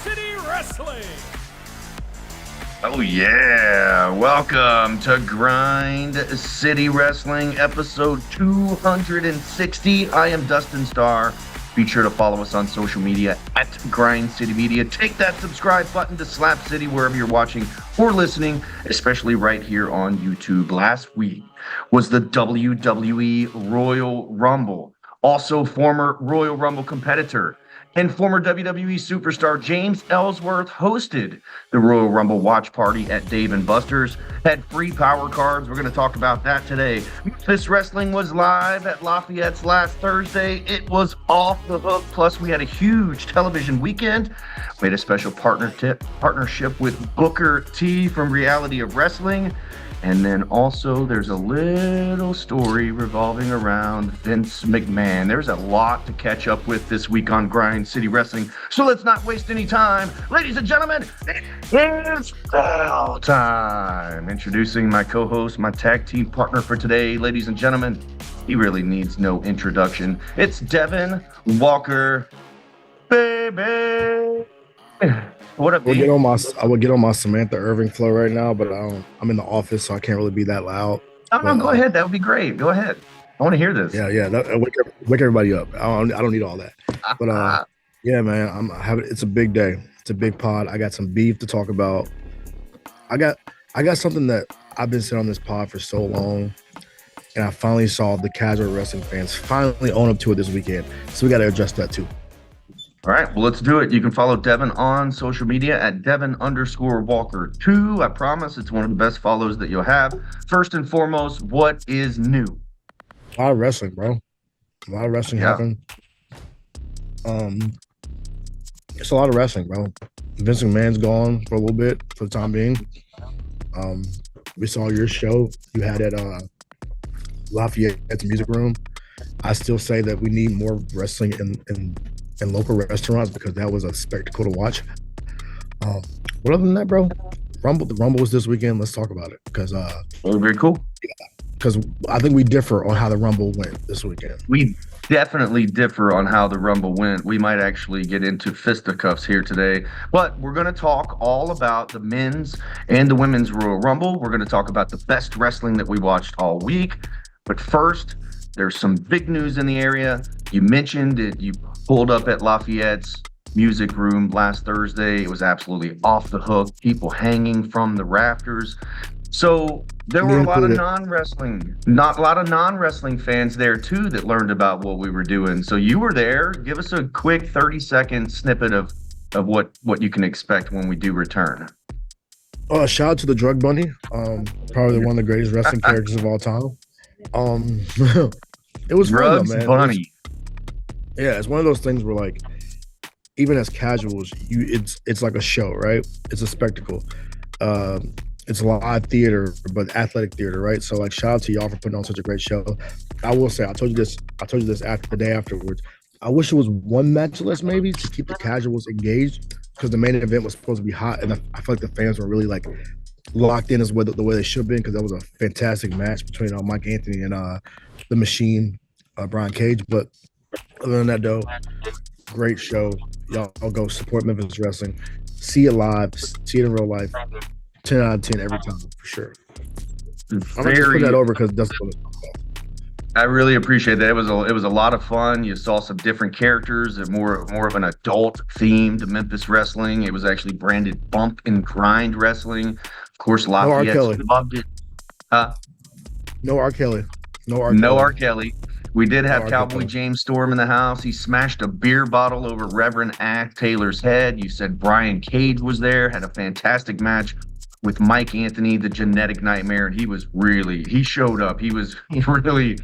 City Wrestling. Oh yeah, welcome to Grind City Wrestling episode 260. I am Dustin Starr. Be sure to follow us on social media at Grind City Media. Take that subscribe button to Slap City wherever you're watching or listening, especially right here on YouTube. Last week was the WWE Royal Rumble. Also former Royal Rumble competitor and former WWE superstar James Ellsworth hosted the Royal Rumble watch party at Dave & Buster's. Had free power cards. We're going to talk about that today. Memphis Wrestling was live at Lafayette's last Thursday. It was off the hook. Plus, we had a huge television weekend. We had a special partnership with Booker T from Reality of Wrestling. And then also there's a little story revolving around Vince McMahon. There's a lot to catch up with this week on Grind City Wrestling. So let's not waste any time. Ladies and gentlemen, it's battle time. Introducing my co-host, my tag team partner for today. Ladies and gentlemen, he really needs no introduction. It's Devin Walker, baby. What up, I would get on my Samantha Irving flow right now, but I'm in the office, so I can't really be that loud. No, go ahead. That would be great. Go ahead. I want to hear this. Yeah. Wake everybody up. I don't need all that. But yeah, man, it's a big day. It's a big pod. I got some beef to talk about. I got something that I've been saying on this pod for so long, and I finally saw the casual wrestling fans finally own up to it this weekend. So we got to address that too. All right, well, let's do it. You can follow Devin on social media at Devin_Walker2. I promise it's one of the best follows that you'll have. First and foremost, what is new? A lot of wrestling, bro. A lot of wrestling happened. It's a lot of wrestling, bro. Vince McMahon's gone for a little bit for the time being. We saw your show you had at Lafayette's Music Room. I still say that we need more wrestling in local restaurants because that was a spectacle to watch. But other than that, bro, the Rumble was this weekend. Let's talk about it because very cool. Because I think we differ on how the Rumble went this weekend. We definitely differ on how the Rumble went. We might actually get into fisticuffs here today, but we're going to talk all about the men's and the women's Royal Rumble. We're going to talk about the best wrestling that we watched all week. But first, there's some big news in the area. You mentioned it. You pulled up at Lafayette's Music Room last Thursday. It was absolutely off the hook. People hanging from the rafters. So there were a lot of non-wrestling fans there too that learned about what we were doing. So you were there. Give us a quick 30-second snippet of what you can expect when we do return. Shout out to the Drug Bunny. Probably one of the greatest wrestling characters of all time. It was Drugs fun, though, man. Bunny. Yeah, it's one of those things where, like, even as casuals, it's like a show, right? It's a spectacle. It's a live theater, but athletic theater, right? So, like, shout out to y'all for putting on such a great show. I will say, I told you this after the day afterwards. I wish it was one match less, maybe, to keep the casuals engaged, because the main event was supposed to be hot, and I feel like the fans were really like locked in as well the way they should be, because that was a fantastic match between Mike Anthony and the Machine, Brian Cage. But other than that, though, great show. Y'all go support Memphis Wrestling. See it live. See it in real life. 10 out of 10 every time, for sure. I'm going to just put that over because that's what it's about. I really appreciate that. It was a lot of fun. You saw some different characters and more of an adult themed Memphis Wrestling. It was actually branded Bump and Grind Wrestling. Of course, Lafayette loved it. No R. Kelly. No R. Kelly. We did have Cowboy James Storm in the house. He smashed a beer bottle over Reverend Ack Taylor's head. You said Brian Cage was there, had a fantastic match with Mike Anthony, the Genetic Nightmare, and he showed up. He really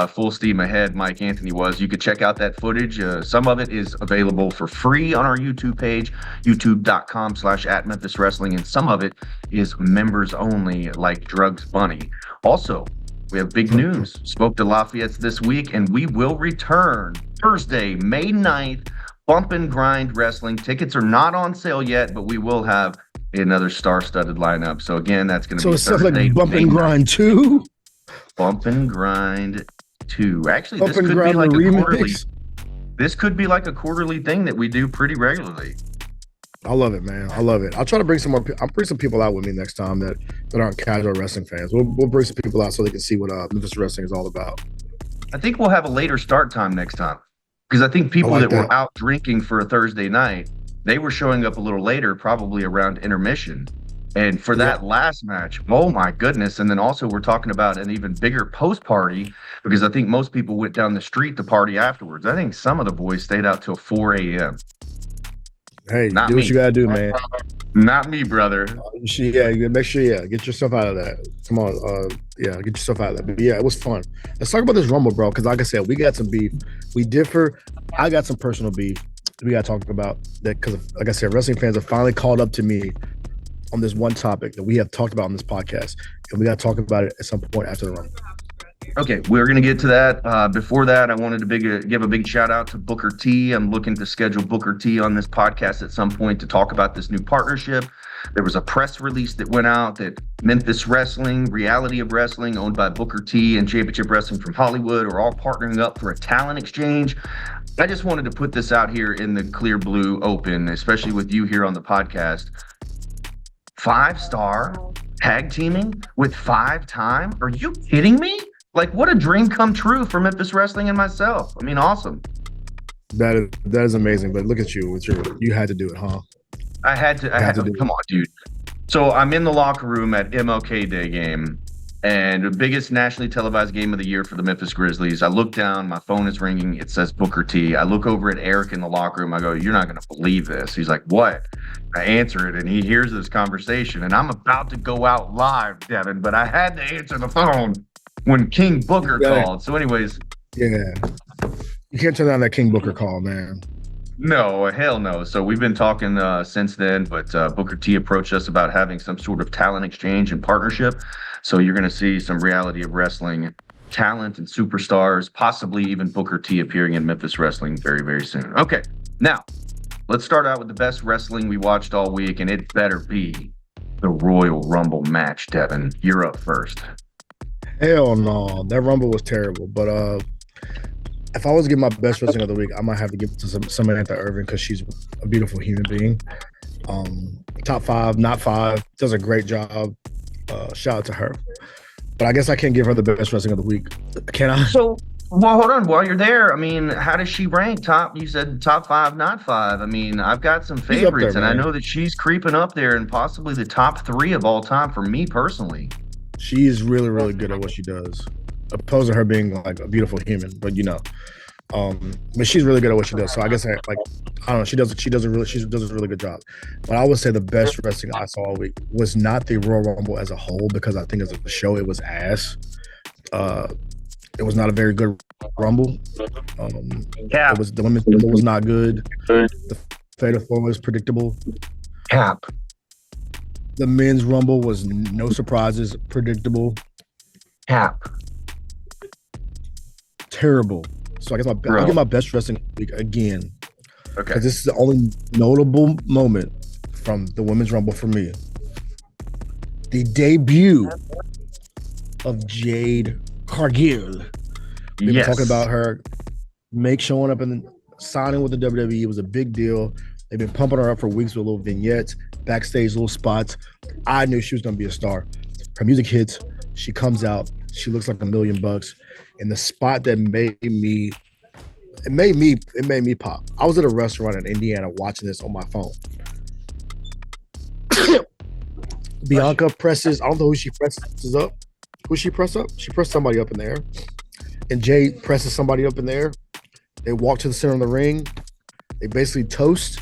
full steam ahead, Mike Anthony was. You could check out that footage. Some of it is available for free on our YouTube page, youtube.com/@MemphisWrestling, and some of it is members only, like Drugs Bunny. Also, we have big news. Spoke to Lafayette's this week, and we will return Thursday, May 9th, Bump and Grind Wrestling. Tickets are not on sale yet, but we will have another star-studded lineup. So again, that's going to be Thursday. So Thursday, it's like Bump and Grind 2? Bump and Grind 2. Actually, Bump this could be like a remix. quarterly. This could be like a quarterly thing that we do pretty regularly. I love it, man. I love it. I'll try to bring some more. I'll bring some people out with me next time that aren't casual wrestling fans. We'll bring some people out so they can see what Memphis wrestling is all about. I think we'll have a later start time next time because I think people that were out drinking for a Thursday night, they were showing up a little later, probably around intermission. And for that last match, oh my goodness. And then also we're talking about an even bigger post party because I think most people went down the street to party afterwards. I think some of the boys stayed out till 4 a.m. Hey, do what you gotta do, man. Not me, brother. Make sure, get yourself out of that. Come on, get yourself out of that. But yeah, it was fun. Let's talk about this Rumble, bro. Because like I said, we got some beef. We differ. I got some personal beef. We got to talk about that because, like I said, wrestling fans have finally called up to me on this one topic that we have talked about on this podcast, and we got to talk about it at some point after the Rumble. Okay, we're going to get to that. Before that, I wanted to give a big shout out to Booker T. I'm looking to schedule Booker T on this podcast at some point to talk about this new partnership. There was a press release that went out that Memphis Wrestling, Reality of Wrestling, owned by Booker T, and Championship Wrestling from Hollywood are all partnering up for a talent exchange. I just wanted to put this out here in the clear blue open, especially with you here on the podcast. 5-star tag teaming with 5-time? Are you kidding me? Like, what a dream come true for Memphis Wrestling and myself. I mean, awesome. That is amazing. But look at you. You had to do it, huh? I had to come on, dude. So I'm in the locker room at MLK Day game, and the biggest nationally televised game of the year for the Memphis Grizzlies. I look down, my phone is ringing. It says Booker T. I look over at Eric in the locker room. I go, "You're not going to believe this." He's like, "What?" I answer it, and he hears this conversation, and I'm about to go out live, Devin, but I had to answer the phone when King Booker called. So anyways. Yeah. You can't turn down that King Booker call, man. No, hell no. So we've been talking since then, but Booker T approached us about having some sort of talent exchange and partnership. So you're going to see some Reality of Wrestling talent and superstars, possibly even Booker T appearing in Memphis Wrestling very, very soon. Okay, now let's start out with the best wrestling we watched all week, and it better be the Royal Rumble match, Devin. You're up first. Hell no, that Rumble was terrible. But if I was to give my best wrestling of the week, I might have to give it to Samantha Irvin because she's a beautiful human being. Top 5, not 5, does a great job. Shout out to her. But I guess I can't give her the best wrestling of the week. Can I? So, well, hold on. While you're there, I mean, how does she rank? You said top 5, not 5. I mean, I've got some favorites, and I know that she's creeping up there and possibly the top 3 of all time for me personally. She is really, really good at what she does. Opposed to her being like a beautiful human, but but she's really good at what she does. So I guess I don't know. She does a really good job. But I would say the best wrestling I saw all week was not the Royal Rumble as a whole because I think as a show it was ass. It was not a very good Rumble. It was the women's Rumble was not good. The Fatal 4 was predictable. Cap. The men's Rumble was no surprises, predictable. Cap. Terrible. So I guess I'll get my best wrestling week again. Okay. Because this is the only notable moment from the women's Rumble for me. The debut of Jade Cargill. We've been talking about her showing up and signing with the WWE. It was a big deal. They've been pumping her up for weeks with little vignettes, backstage little spots. I knew she was going to be a star. Her music hits. She comes out. She looks like $1 million. And the spot that made me pop. I was at a restaurant in Indiana watching this on my phone. Bianca presses. I don't know who she presses up. Who she press up? She pressed somebody up in there. And Jade presses somebody up in there. They walk to the center of the ring. They basically toast,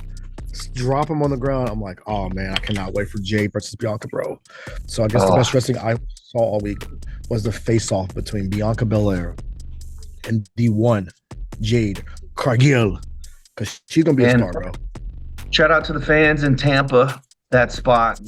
drop him on the ground. I'm like, oh man, I cannot wait for Jade versus Bianca, bro. So I guess the best wrestling I saw all week was the face-off between Bianca Belair and the one Jade Cargill, because she's gonna be a star, bro. Shout out to the fans in Tampa. That spot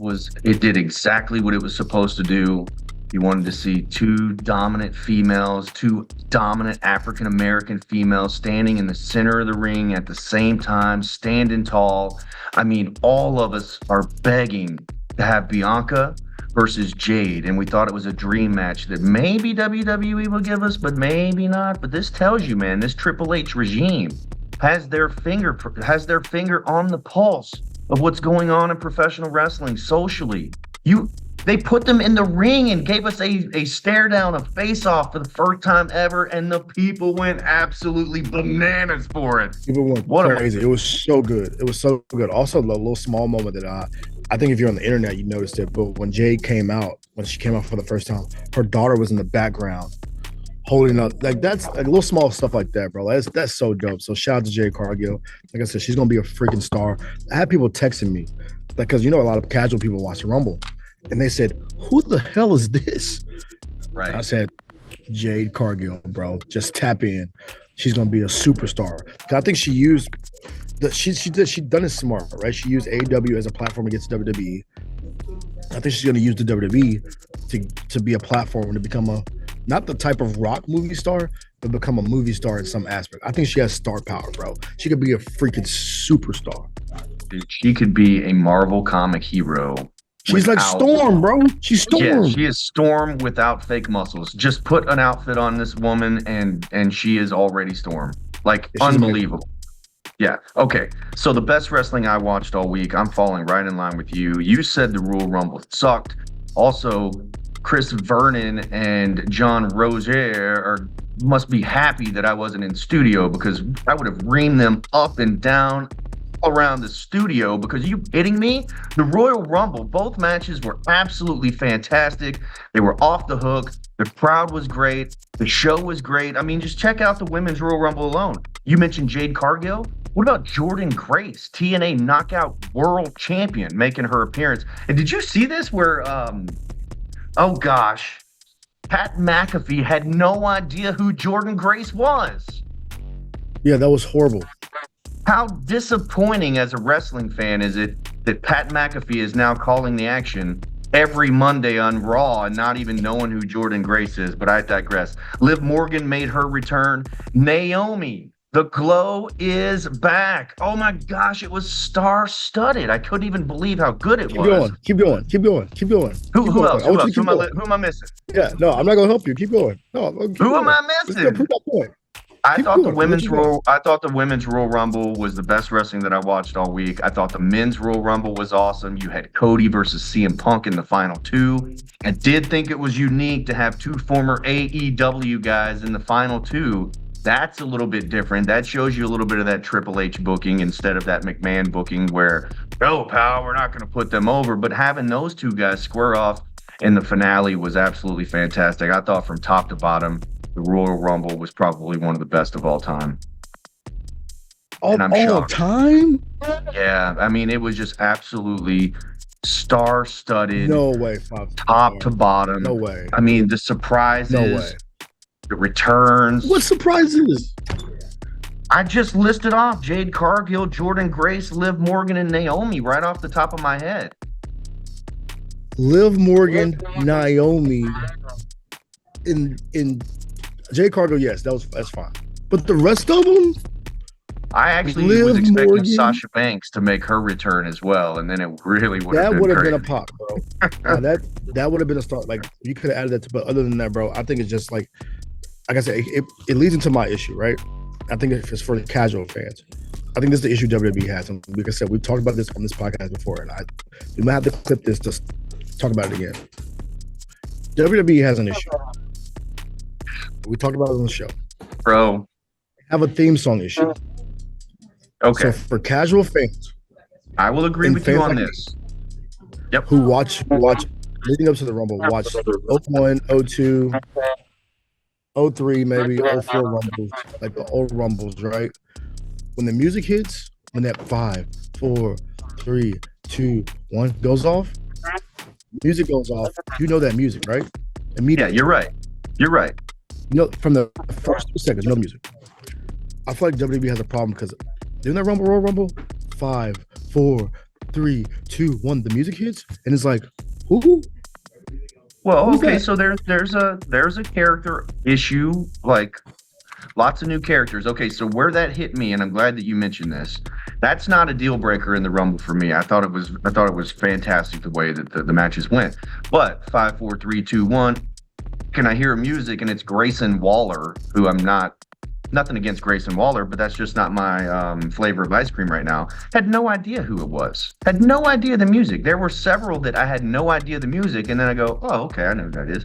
did exactly what it was supposed to do. You wanted to see 2 dominant females, 2 dominant African-American females standing in the center of the ring at the same time, standing tall. I mean, all of us are begging to have Bianca versus Jade, and we thought it was a dream match that maybe WWE will give us, but maybe not. But this tells you, man, this Triple H regime has their finger on the pulse of what's going on in professional wrestling socially. They put them in the ring and gave us a stare down, a face off for the first time ever, and the people went absolutely bananas for it. People went crazy. It was so good. It was so good. Also, the little small moment that I think if you're on the internet, you noticed it. But when Jade came out, when she came out for the first time, her daughter was in the background holding up. Like that's like little small stuff like that, bro. That's so dope. So shout out to Jade Cargill. Like I said, she's gonna be a freaking star. I had people texting me, like, because a lot of casual people watch the Rumble. And they said, who the hell is this? Right. I said, Jade Cargill, bro. Just tap in. She's gonna be a superstar. I think she used she done it smart, right? She used AEW as a platform against WWE. I think she's gonna use the WWE to be a platform to become not the type of rock movie star, but become a movie star in some aspect. I think she has star power, bro. She could be a freaking superstar. Dude, she could be a Marvel comic hero. She's like Storm, bro. She's Storm. Yeah, she is Storm without fake muscles. Just put an outfit on this woman and she is already Storm. Like, unbelievable. Yeah. Okay. So the best wrestling I watched all week, I'm falling right in line with you. You said the Royal Rumble sucked. Also, Chris Vernon and John Rozier must be happy that I wasn't in studio, because I would have reamed them up and down around the studio. Because you kidding me? The Royal Rumble, both matches were absolutely fantastic. They were off the hook. The crowd was great. The show was great. I mean, just check out the Women's Royal Rumble alone. You mentioned Jade Cargill. What about Jordynne Grace, TNA Knockout World Champion, making her appearance? And did you see this where, oh gosh, Pat McAfee had no idea who Jordynne Grace was? Yeah, that was horrible. How disappointing as a wrestling fan is it that Pat McAfee is now calling the action every Monday on Raw and not even knowing who Jordynne Grace is? But I digress. Liv Morgan made her return. Naomi, the glow is back. Oh my gosh, it was star-studded. I couldn't even believe how good it was. Keep going. Who else? Who am I missing? Yeah, no, I'm not gonna help you. Keep going. No, who am I missing? Prove that point. I thought the women's Royal Rumble was the best wrestling that I watched all week. I thought the men's Royal Rumble was awesome. You had Cody versus CM Punk in the final two. I did think it was unique to have two former AEW guys in the final two. That's a little bit different. That shows you a little bit of that Triple H booking instead of that McMahon booking where, no, pal, we're not going to put them over. But having those two guys square off in the finale was absolutely fantastic. I thought from top to bottom, the Royal Rumble was probably one of the best of all time. All time? Yeah, I mean, it was just absolutely star-studded. No way, top to bottom. No way. I mean, the surprises. No way. The returns. What surprises? I just listed off Jade Cargill, Jordynne Grace, Liv Morgan, and Naomi right off the top of my head. Liv Morgan, Naomi, in Jade Cargill, yes, that's fine. But the rest of them, I actually was expecting Sasha Banks to make her return as well, and then it really would have been That would have crazy. been a pop, bro. that would have been a start. Like, you could have added that, but other than that, bro, I think it's just like I said, it leads into my issue, right? I think it's for the casual fans. I think this is the issue WWE has, and like I said, we've talked about this on this podcast before, and we might have to clip this to talk about it again. WWE has an issue. We talked about it on the show. Bro. Have a theme song issue. Okay. So for casual fans, I will agree with you on this. Yep. Who watch leading up to the Rumble, watch 01, 02, 03, maybe 04 Rumbles, like the old Rumbles, right? When the music hits, when that 5, 4, 3, 2, 1 goes off, music goes off. You know that music, right? Immediately. Yeah, you're right. You know, from the first 2 seconds, no music. I feel like WWE has a problem because during that Royal Rumble, 5, 4, 3, 2, 1, the music hits, and it's like, who? Well, okay, so there's a character issue, like lots of new characters. Okay, so where that hit me, and I'm glad that you mentioned this, that's not a deal breaker in the Rumble for me. I thought it was fantastic the way that the matches went. But 5, 4, 3, 2, 1, can I hear music and it's Grayson Waller, who I'm not Nothing against Grayson Waller, but that's just not my flavor of ice cream right now. Had no idea who it was. Had no idea the music. There were several that I had no idea the music, and then I go, oh, okay, I know who that is.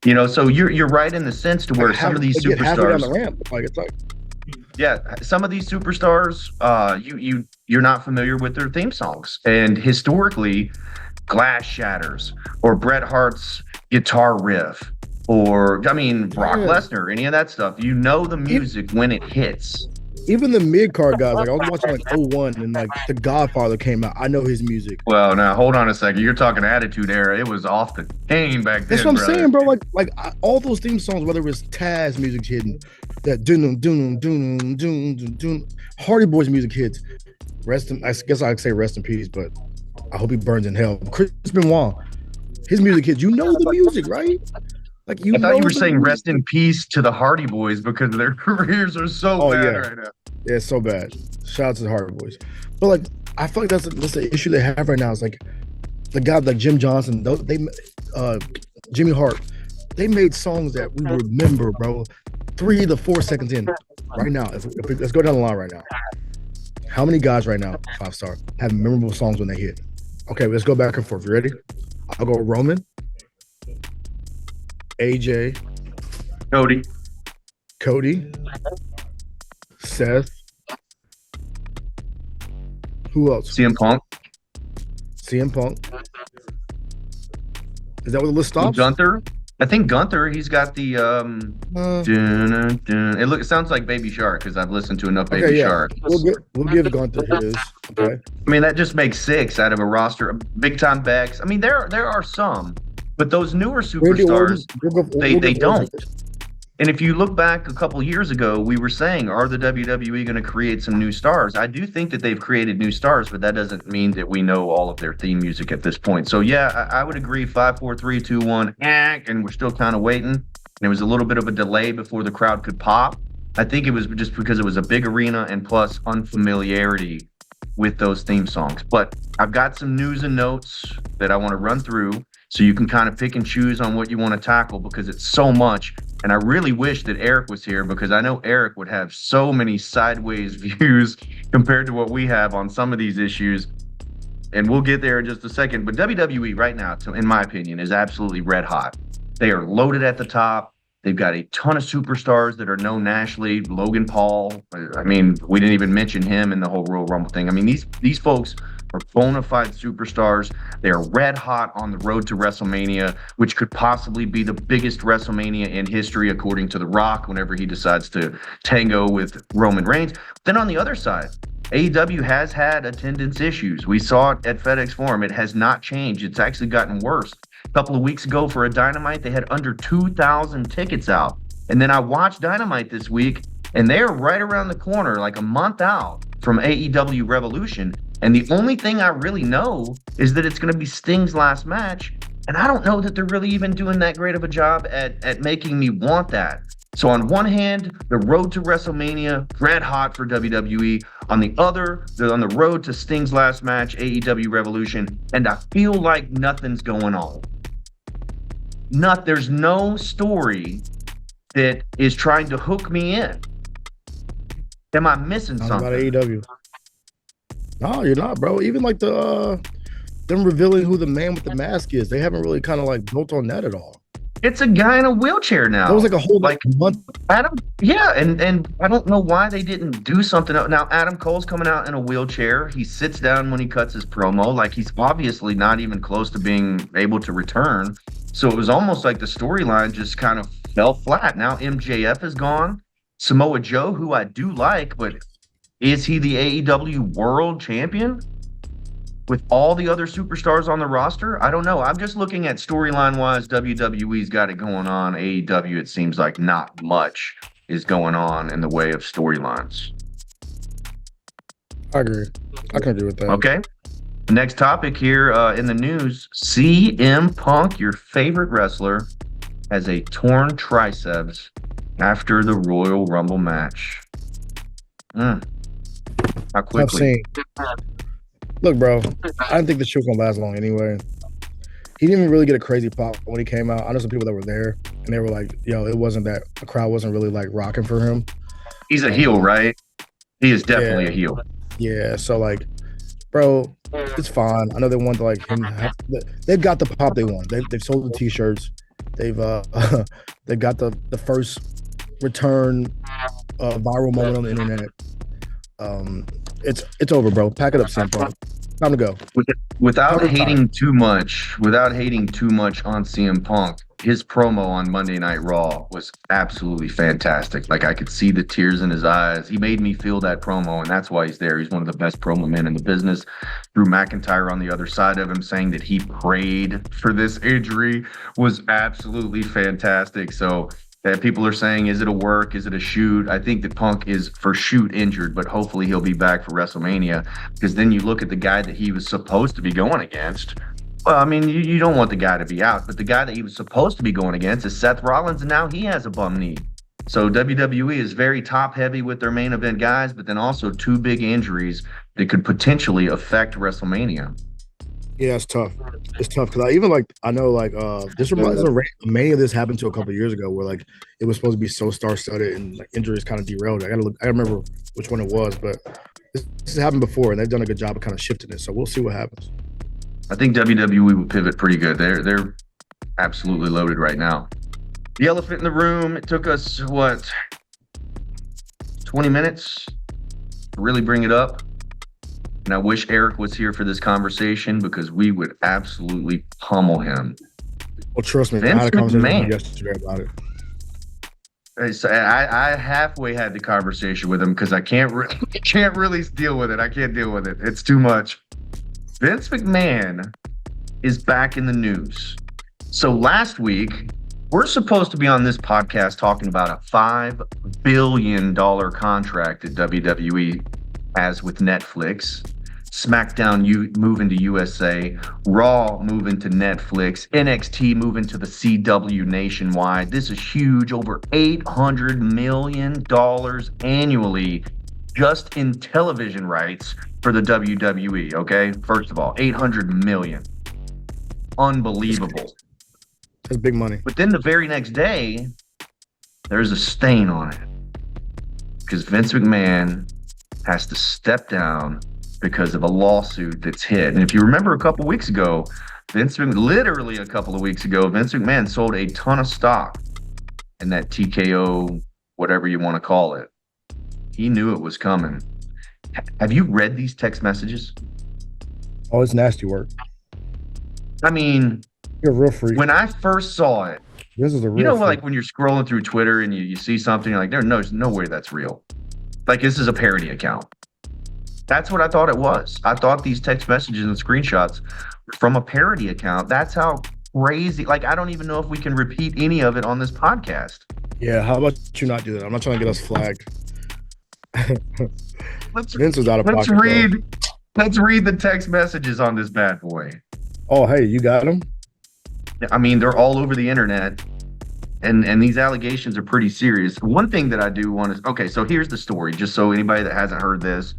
You know, so you're right in the sense to where some of these superstars down the ramp. Like it's like, yeah, some of these superstars, you're not familiar with their theme songs, and historically, Glass Shatters or Bret Hart's guitar riff, or I mean Brock Lesnar, any of that stuff. You know the music when it hits. Even the mid-card guys, like I was watching like 01 and like The Godfather came out. I know his music. Well, now hold on a second. You're talking Attitude Era. It was off the chain back then. That's what I'm saying, bro. Like all those theme songs, whether it's Taz music hitting, that doom doom doom doom doom doom, Hardy Boys music hits. I guess I'd say rest in peace, but I hope he burns in hell. Chris Benoit, his music hits. You know the music, right? Like I thought you were saying rest in peace to the Hardy Boys because their careers are so bad right now. Yeah, it's so bad. Shout out to the Hardy Boys. But like, I feel like that's the issue they have right now. Is like the guy like Jim Johnson, Jimmy Hart. They made songs that we remember, bro. 3 to 4 seconds in. Right now, let's go down the line right now. How many guys right now, 5-star, have memorable songs when they hit? Okay, let's go back and forth. You ready? I'll go Roman, AJ, Cody, Seth. Who else? CM Punk. Is that where the list stops? Gunther. I think Gunther. He's got the It sounds like Baby Shark because I've listened to enough Baby Shark. We'll give Gunther his. Okay. I mean that just makes 6 out of a roster. Big Time Bex. I mean there are some, but those newer superstars they don't. And if you look back a couple years ago, we were saying, are the WWE going to create some new stars? I do think that they've created new stars, but that doesn't mean that we know all of their theme music at this point. So yeah, I would agree. 5, 4, 3, 2, 1, and we're still kind of waiting. And there was a little bit of a delay before the crowd could pop. I think it was just because it was a big arena and plus unfamiliarity with those theme songs. But I've got some news and notes that I want to run through so you can kind of pick and choose on what you want to tackle because it's so much. And I really wish that Eric was here because I know Eric would have so many sideways views compared to what we have on some of these issues. And we'll get there in just a second. But WWE right now, in my opinion, is absolutely red hot. They are loaded at the top. They've got a ton of superstars that are known nationally. Logan Paul. I mean, we didn't even mention him in the whole Royal Rumble thing. I mean, these folks are bona fide superstars. They are red hot on the road to WrestleMania, which could possibly be the biggest WrestleMania in history, according to The Rock, whenever he decides to tango with Roman Reigns. Then on the other side, AEW has had attendance issues. We saw it at FedEx Forum. It has not changed. It's actually gotten worse. A couple of weeks ago for a Dynamite, they had under 2,000 tickets out. And then I watched Dynamite this week, and they're right around the corner, like a month out from AEW Revolution. And the only thing I really know is that it's going to be Sting's last match. And I don't know that they're really even doing that great of a job at making me want that. So on one hand, the road to WrestleMania, red hot for WWE. On the other, they're on the road to Sting's last match, AEW Revolution. And I feel like nothing's going on. There's no story that is trying to hook me in. Am I missing something? About AEW. No, you're not, bro. Even like them revealing who the man with the mask is, they haven't really kind of like built on that at all. It's a guy in a wheelchair now. That was like a whole month. Adam, yeah, and I don't know why they didn't do something. Now Adam Cole's coming out in a wheelchair. He sits down when he cuts his promo, like he's obviously not even close to being able to return. So it was almost like the storyline just kind of fell flat. Now MJF is gone. Samoa Joe, who I do like, but is he the AEW World Champion? With all the other superstars on the roster? I don't know. I'm just looking at storyline-wise, WWE's got it going on. AEW, it seems like not much is going on in the way of storylines. I agree. I can agree with that. Okay. Next topic here in the news. CM Punk, your favorite wrestler, has a torn triceps after the Royal Rumble match. How quickly? Look, bro, I didn't think the show was going to last long anyway. He didn't even really get a crazy pop when he came out. I know some people that were there, and they were like, yo, it wasn't that, the crowd wasn't really like rocking for him. He's a heel, right? He is definitely a heel. Yeah, so like, bro, it's fine. I know they want to like him. They've got the pop they want. They've sold the T-shirts. They've they got the first return viral moment on the internet. It's over, bro. Pack it up, CM Punk. Time to go. Without hating too much on CM Punk, his promo on Monday Night Raw was absolutely fantastic. Like, I could see the tears in his eyes. He made me feel that promo, and that's why he's there. He's one of the best promo men in the business. Drew McIntyre on the other side of him saying that he prayed for this injury was absolutely fantastic. So that people are saying, is it a work? Is it a shoot? I think that Punk is for shoot injured, but hopefully he'll be back for WrestleMania, because then you look at the guy that he was supposed to be going against. Well, I mean, you don't want the guy to be out, but the guy that he was supposed to be going against is Seth Rollins, and now he has a bum knee. So WWE is very top heavy with their main event guys, but then also two big injuries that could potentially affect WrestleMania. Yeah, it's tough. It's tough because I know this reminds me, many of this happened to a couple of years ago where like it was supposed to be so star-studded and like injuries kind of derailed. I remember which one it was, but this has happened before and they've done a good job of kind of shifting it. So we'll see what happens. I think WWE will pivot pretty good. They're absolutely loaded right now. The elephant in the room, it took us 20 minutes to really bring it up. And I wish Eric was here for this conversation because we would absolutely pummel him. Well, trust me, I had a conversation yesterday about it. So I halfway had the conversation with him because I can't really deal with it. I can't deal with it. It's too much. Vince McMahon is back in the news. So last week, we're supposed to be on this podcast talking about a $5 billion contract that WWE has with Netflix. SmackDown moving to USA, Raw moving to Netflix, NXT moving to the CW nationwide. This is huge, over $800 million annually just in television rights for the WWE, okay? First of all, $800 million. Unbelievable. That's big money. But then the very next day, there's a stain on it because Vince McMahon has to step down because of a lawsuit that's hit. And if you remember a couple of weeks ago, Vince McMahon sold a ton of stock in that TKO, whatever you want to call it. He knew it was coming. Have you read these text messages? Oh, it's nasty work. I mean, you're a real freak. When I first saw it, this is a real freak. Like when you're scrolling through Twitter and you see something, you're like, there's no way that's real. Like, this is a parody account. That's what I thought it was. I thought these text messages and screenshots were from a parody account. That's how crazy. Like, I don't even know if we can repeat any of it on this podcast. Yeah, how about you not do that? I'm not trying to get us flagged. Vince was out of pocket. Let's read the text messages on this bad boy. Oh, hey, you got them? I mean, they're all over the internet. And these allegations are pretty serious. One thing that I do want to... Okay, so here's the story, just so anybody that hasn't heard this.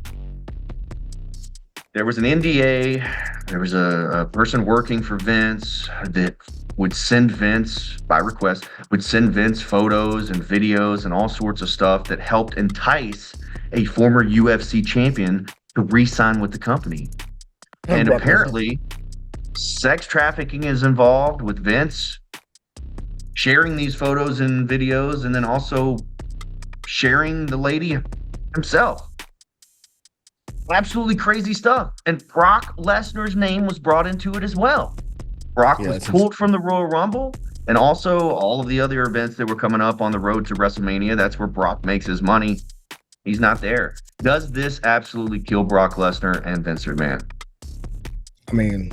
There was an NDA. There was a person working for Vince that would send Vince, by request, would send Vince photos and videos and all sorts of stuff that helped entice a former UFC champion to re-sign with the company. And apparently, sex trafficking is involved with Vince sharing these photos and videos, and then also sharing the lady himself. Absolutely crazy stuff. And Brock Lesnar's name was brought into it as well. Brock was pulled from the Royal Rumble, and also all of the other events that were coming up on the road to WrestleMania. That's where Brock makes his money. He's not there. Does this absolutely kill Brock Lesnar and Vince McMahon? I mean,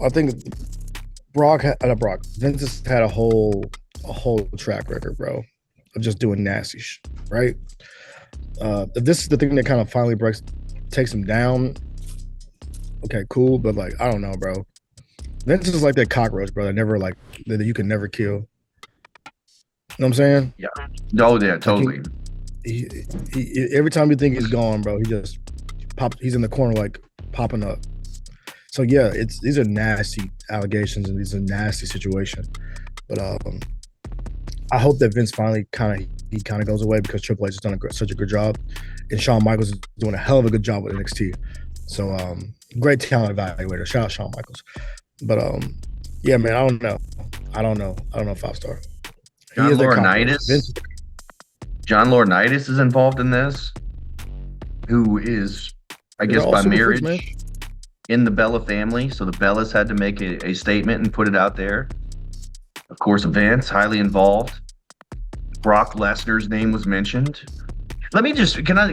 I think Vince has had a whole track record, bro, of just doing nasty shit, right? If this is the thing that kind of finally takes him down, okay, cool. But like, I don't know, bro. Vince is like that cockroach, bro. That you can never kill. You know what I'm saying? Yeah. Oh, yeah, totally. He every time you think he's gone, bro, he just he's in the corner like popping up. So yeah, these are nasty allegations and these are nasty situations. But I hope that Vince finally kind of goes away because Triple H has done such a good job, and Shawn Michaels is doing a hell of a good job with NXT. So great talent evaluator. Shout out Shawn Michaels. But yeah, man, I don't know. 5-star. John Laurinaitis. John Laurinaitis is involved in this, who is, I guess, by marriage in the Bella family. So the Bellas had to make a statement and put it out there. Of course, Vince, highly involved. Brock Lesnar's name was mentioned. Let me just, can I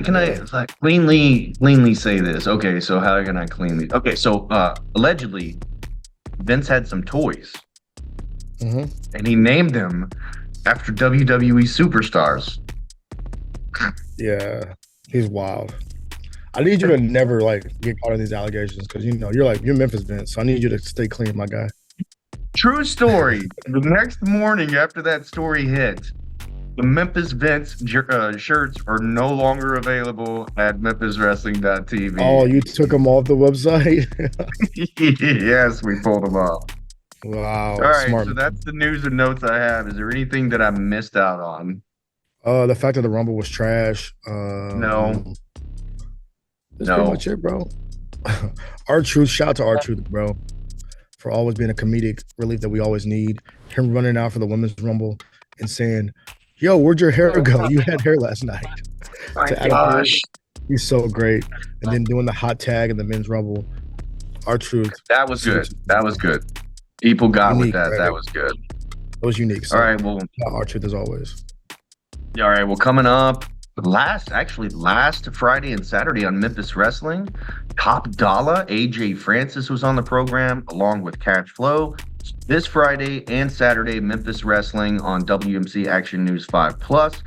like cleanly say this? Okay, so how can I cleanly? Okay, so allegedly, Vince had some toys. And he named them after WWE superstars. Yeah, he's wild. I need you to never get caught in these allegations because you're Memphis Vince, so I need you to stay clean, my guy. True story. The next morning after that story hit, the Memphis Vince shirts are no longer available at MemphisWrestling.tv. Oh, you took them off the website? Yes, we pulled them off. Wow. All right, smart. So that's the news and notes I have. Is there anything that I missed out on? The fact that the Rumble was trash. No. That's pretty much it, bro. R-Truth, shout out to R-Truth, bro, for always being a comedic relief that we always need. Him running out for the Women's Rumble and saying, yo, where'd your hair go? You had hair last night. My gosh. He's so great. And then doing the hot tag in the Men's Rumble. R-Truth. That was good. That was good. People got unique, with that. Right? That was good. That was unique. So all right, well, R-Truth as always. All right, well, coming up last Friday and Saturday on Memphis Wrestling, Top Dollar AJ Francis was on the program along with Cash Flow. This Friday and Saturday, Memphis Wrestling on WMC Action News 5 Plus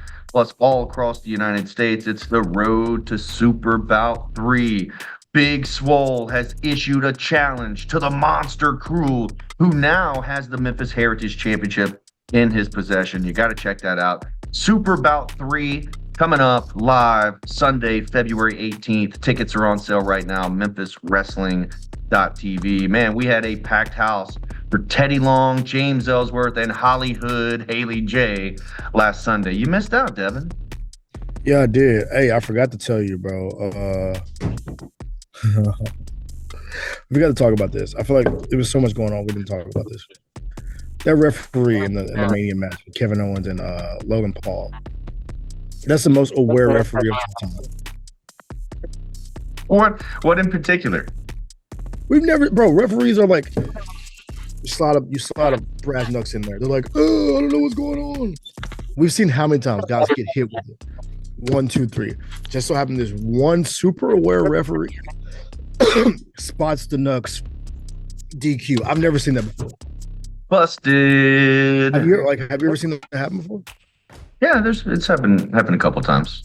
all across the United States. It's the road to Super Bout 3. Big Swole has issued a challenge to the Monster Cruel, who now has the Memphis Heritage Championship in his possession. You got to check that out. Super Bout 3 coming up live Sunday, February 18th. Tickets are on sale right now, MemphisWrestling.tv. Man, we had a packed house for Teddy Long, James Ellsworth, and Holly Hood, Haley J last Sunday. You missed out, Devin. Yeah, I did. Hey, I forgot to tell you, bro. We got to talk about this. I feel like there was so much going on. We didn't talk about this. That referee in the Mania match, Kevin Owens and Logan Paul. That's the most aware referee of all time. What in particular? We've never, bro. Referees are like, you slide a brass knucks in there. They're like, oh, I don't know what's going on. We've seen how many times guys get hit with it. 1, 2, 3. Just so happened there's one super aware referee spots the knucks DQ. I've never seen that before. Busted. Have you ever seen that happen before? Yeah, it's happened a couple times.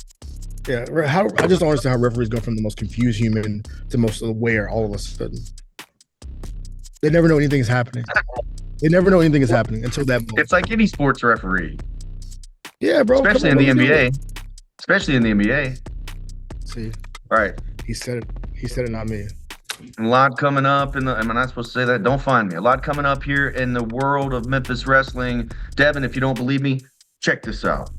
Yeah, I just don't understand how referees go from the most confused human to most aware all of a sudden. They never know anything is happening. They never know anything is happening until that moment. It's like any sports referee. Yeah, bro. Especially in the NBA. Especially in the NBA. See. All right. He said it. He said it, not me. A lot coming up am I not supposed to say that? Don't find me. A lot coming up here in the world of Memphis wrestling. Devin, if you don't believe me, check this out.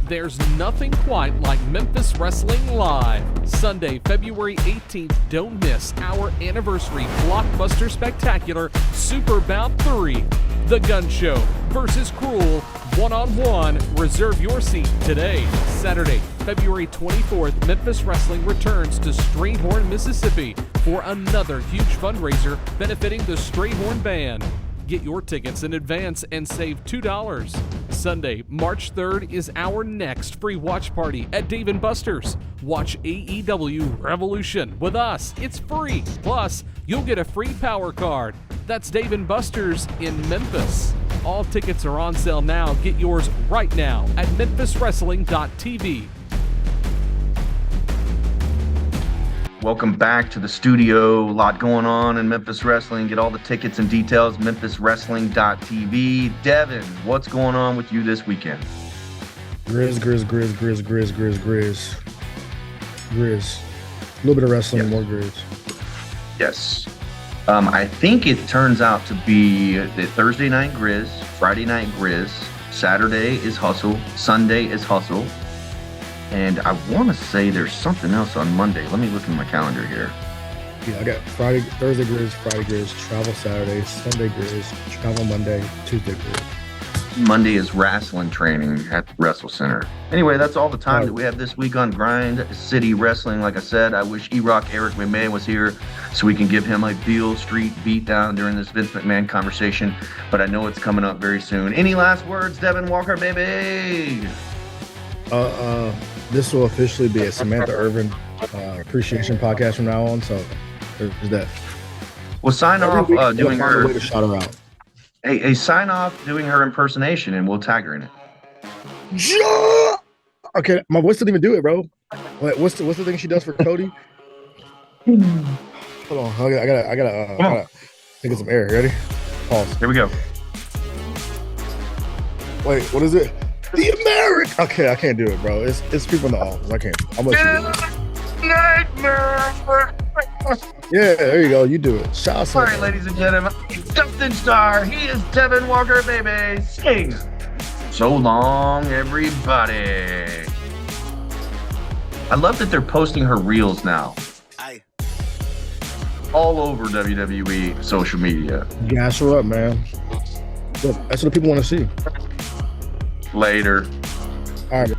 There's nothing quite like Memphis Wrestling Live. Sunday, February 18th. Don't miss our anniversary blockbuster spectacular Super Bout 3. The Gun Show versus Cruel one-on-one. Reserve your seat today. Saturday, February 24th, Memphis Wrestling returns to Strayhorn, Mississippi for another huge fundraiser benefiting the Strayhorn Band. Get your tickets in advance and save $2. Sunday, March 3rd is our next free watch party at Dave & Buster's. Watch AEW Revolution with us. It's free. Plus, you'll get a free power card. That's Dave & Buster's in Memphis. All tickets are on sale now. Get yours right now at MemphisWrestling.tv. Welcome back to the studio. A lot going on in Memphis Wrestling. Get all the tickets and details, MemphisWrestling.tv. Devin, what's going on with you this weekend? Grizz. A little bit of wrestling, yes. More Grizz. Yes. I think it turns out to be the Thursday night Grizz, Friday night Grizz, Saturday is Hustle. Sunday is Hustle. And I want to say there's something else on Monday. Let me look in my calendar here. Yeah, I got Thursday Grizz, Friday Grizz, travel Saturday, Sunday Grizz, travel Monday, Tuesday Grizz. Monday is wrestling training at the Wrestle Center. Anyway, that's all the time that we have this week on Grind City Wrestling. Like I said, I wish E-Rock Eric McMahon was here so we can give him a Beale Street beatdown during this Vince McMahon conversation, but I know it's coming up very soon. Any last words, Devin Walker, baby? This will officially be a Samantha Irvin appreciation podcast from now on, so there's that. We'll sign off doing her. Way to shout her out. Hey, sign off doing her impersonation, and we'll tag her in it. Okay, my voice didn't even do it, bro. What's the thing she does for Cody? Hold on, I gotta take some air. Ready? Pause. Here we go. Wait, what is it? The American. Okay, I can't do it, bro. It's people in the office. I can't. I'm gonna let you do it. Nightmare. Yeah, there you go. You do it. Shout out. All right, ladies and gentlemen, Dustin Starr. He is Devin Walker, baby. Sing. So long, everybody. I love that they're posting her reels now. All over WWE social media. Gas her up, man. Look, that's what the people want to see. Later. All right.